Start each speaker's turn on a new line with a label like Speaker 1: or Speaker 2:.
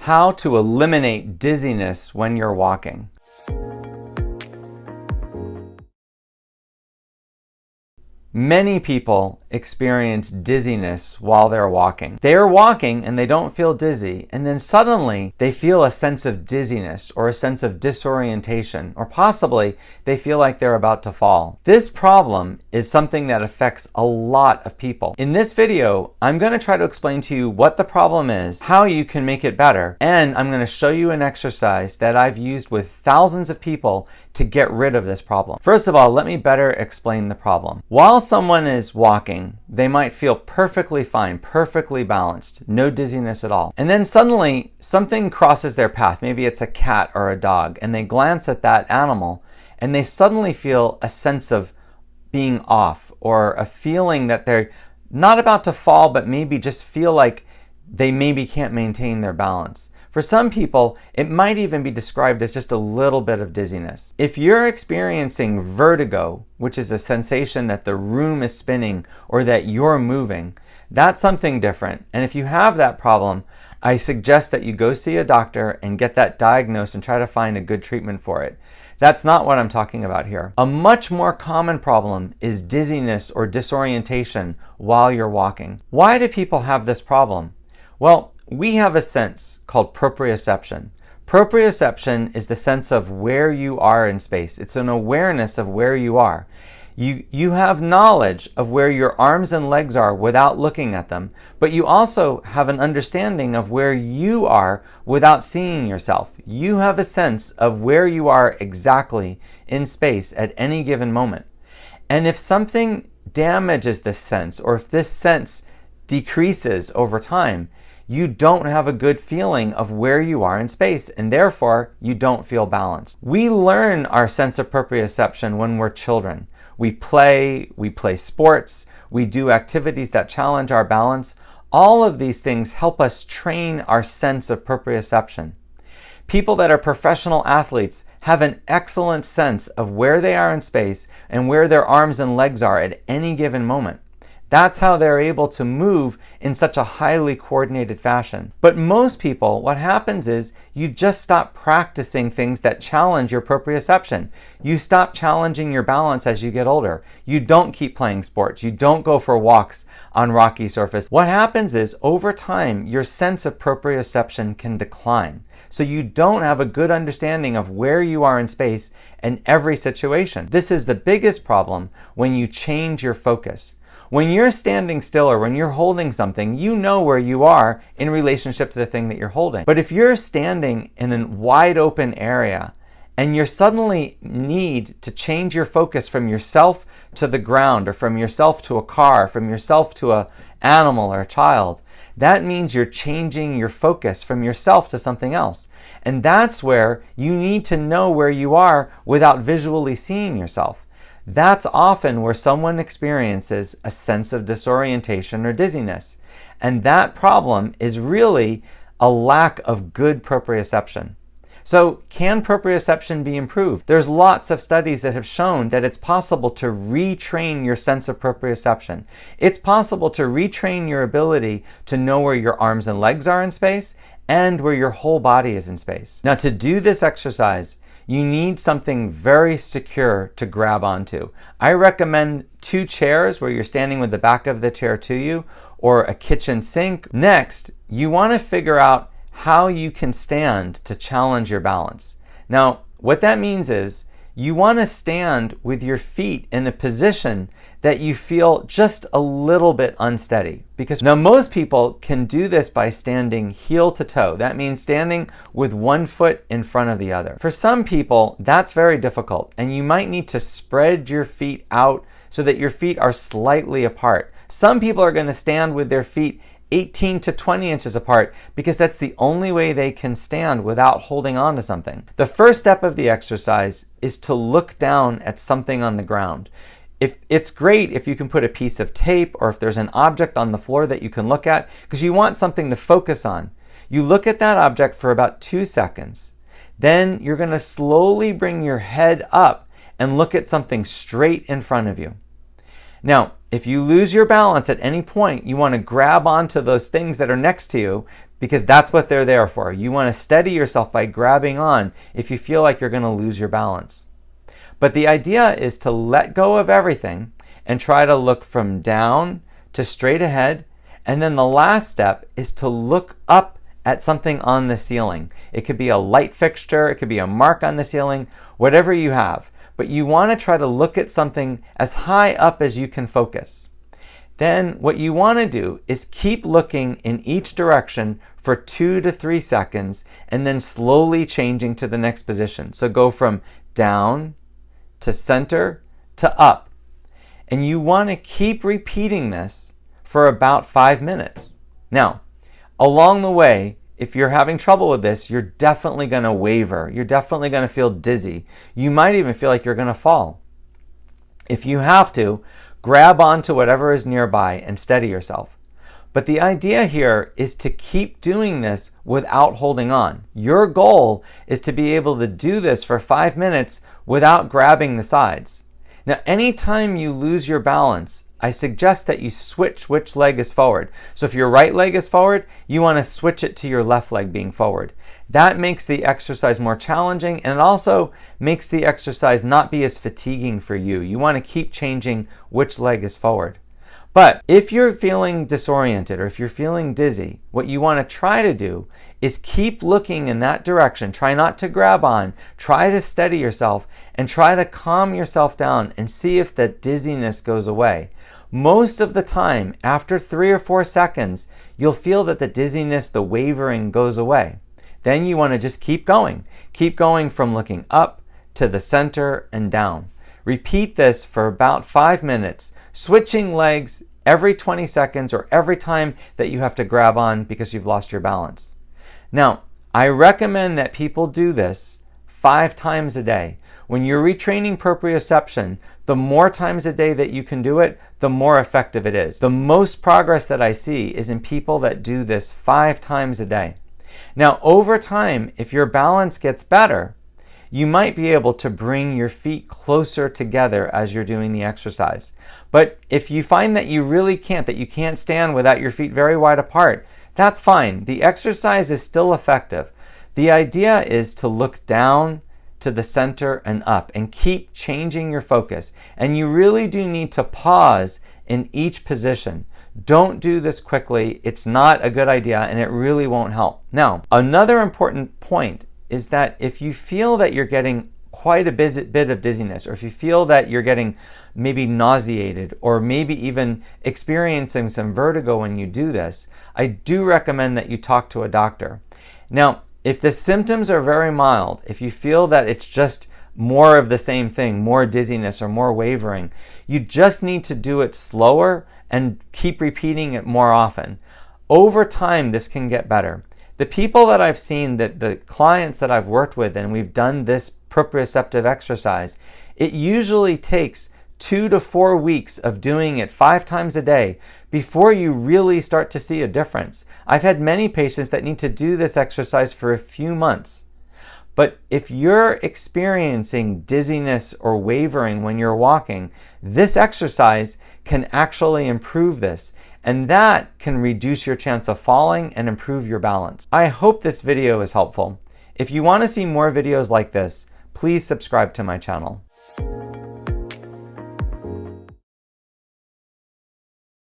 Speaker 1: How to eliminate dizziness when you're walking. Many people experience dizziness while they're walking. They are walking and they don't feel dizzy, and then suddenly they feel a sense of dizziness or a sense of disorientation, or possibly they feel like they're about to fall. This problem is something that affects a lot of people. In this video, I'm going to try to explain to you what the problem is, how you can make it better, and I'm going to show you an exercise that I've used with thousands of people to get rid of this problem. First of all, let me better explain the problem. While someone is walking, they might feel perfectly fine, perfectly balanced, no dizziness at all. And then suddenly something crosses their path. Maybe it's a cat or a dog, and they glance at that animal and they suddenly feel a sense of being off, or a feeling that they're not about to fall, but maybe just feel like they maybe can't maintain their balance. For some people, it might even be described as just a little bit of dizziness. If you're experiencing vertigo, which is a sensation that the room is spinning or that you're moving, that's something different. And if you have that problem, I suggest that you go see a doctor and get that diagnosed and try to find a good treatment for it. That's not what I'm talking about here. A much more common problem is dizziness or disorientation while you're walking. Why do people have this problem? Well, we have a sense called proprioception. Proprioception is the sense of where you are in space. It's an awareness of where you are. You have knowledge of where your arms and legs are without looking at them, but you also have an understanding of where you are without seeing yourself. You have a sense of where you are exactly in space at any given moment. And if something damages this sense, or if this sense decreases over time, you don't have a good feeling of where you are in space, and therefore you don't feel balanced. We learn our sense of proprioception when we're children. We play sports, we do activities that challenge our balance. All of these things help us train our sense of proprioception. People that are professional athletes have an excellent sense of where they are in space and where their arms and legs are at any given moment. That's how they're able to move in such a highly coordinated fashion. But most people, what happens is you just stop practicing things that challenge your proprioception. You stop challenging your balance as you get older. You don't keep playing sports. You don't go for walks on rocky surface. What happens is over time, your sense of proprioception can decline. So you don't have a good understanding of where you are in space in every situation. This is the biggest problem when you change your focus. When you're standing still or when you're holding something, you know where you are in relationship to the thing that you're holding. But if you're standing in a wide open area and you suddenly need to change your focus from yourself to the ground, or from yourself to a car, from yourself to an animal or a child, that means you're changing your focus from yourself to something else. And that's where you need to know where you are without visually seeing yourself. That's often where someone experiences a sense of disorientation or dizziness. And that problem is really a lack of good proprioception. So can proprioception be improved? There's lots of studies that have shown that it's possible to retrain your sense of proprioception. It's possible to retrain your ability to know where your arms and legs are in space and where your whole body is in space. Now, to do this exercise, you need something very secure to grab onto. I recommend 2 chairs where you're standing with the back of the chair to you, or a kitchen sink. Next, you want to figure out how you can stand to challenge your balance. Now, what that means is you want to stand with your feet in a position that you feel just a little bit unsteady. Because now most people can do this by standing heel to toe. That means standing with one foot in front of the other. For some people, that's very difficult, and you might need to spread your feet out so that your feet are slightly apart. Some people are going to stand with their feet 18 to 20 inches apart because that's the only way they can stand without holding on to something. The first step of the exercise is to look down at something on the ground. It's great if you can put a piece of tape, or if there's an object on the floor that you can look at, because you want something to focus on. You look at that object for about 2 seconds. Then you're going to slowly bring your head up and look at something straight in front of you. Now, if you lose your balance at any point, you want to grab onto those things that are next to you, because that's what they're there for. You want to steady yourself by grabbing on if you feel like you're going to lose your balance. But the idea is to let go of everything and try to look from down to straight ahead. And then the last step is to look up at something on the ceiling. It could be a light fixture, it could be a mark on the ceiling, whatever you have. But you want to try to look at something as high up as you can focus. Then what you want to do is keep looking in each direction for 2 to 3 seconds and then slowly changing to the next position. So go from down to center to up. And you want to keep repeating this for about 5 minutes. Now, along the way, if you're having trouble with this, you're definitely going to waver. You're definitely going to feel dizzy. You might even feel like you're going to fall. If you have to, grab onto whatever is nearby and steady yourself. But the idea here is to keep doing this without holding on. Your goal is to be able to do this for 5 minutes without grabbing the sides. Now, anytime you lose your balance, I suggest that you switch which leg is forward. So if your right leg is forward, you want to switch it to your left leg being forward. That makes the exercise more challenging, and it also makes the exercise not be as fatiguing for you. You want to keep changing which leg is forward. But if you're feeling disoriented or if you're feeling dizzy, what you want to try to do is keep looking in that direction. Try not to grab on. Try to steady yourself and try to calm yourself down and see if that dizziness goes away. Most of the time, after 3 or 4 seconds, you'll feel that the dizziness, the wavering goes away. Then you want to just keep going. Keep going from looking up to the center and down. Repeat this for about 5 minutes, switching legs every 20 seconds or every time that you have to grab on because you've lost your balance. Now, I recommend that people do this 5 times a day. When you're retraining proprioception, the more times a day that you can do it, the more effective it is. The most progress that I see is in people that do this 5 times a day. Now, over time, if your balance gets better, you might be able to bring your feet closer together as you're doing the exercise. But if you find that you really can't, that you can't stand without your feet very wide apart, that's fine. The exercise is still effective. The idea is to look down to the center and up and keep changing your focus. And you really do need to pause in each position. Don't do this quickly. It's not a good idea and it really won't help. Now, another important point is that if you feel that you're getting quite a bit of dizziness, or if you feel that you're getting maybe nauseated or maybe even experiencing some vertigo when you do this, I do recommend that you talk to a doctor. Now, if the symptoms are very mild, if you feel that it's just more of the same thing, more dizziness or more wavering, you just need to do it slower and keep repeating it more often. Over time, this can get better. The people that I've seen, the clients that I've worked with, and we've done this proprioceptive exercise, it usually takes 2 to 4 weeks of doing it 5 times a day before you really start to see a difference. I've had many patients that need to do this exercise for a few months. But if you're experiencing dizziness or wavering when you're walking, this exercise can actually improve this. And that can reduce your chance of falling and improve your balance. I hope this video is helpful. If you want to see more videos like this, please subscribe to my channel.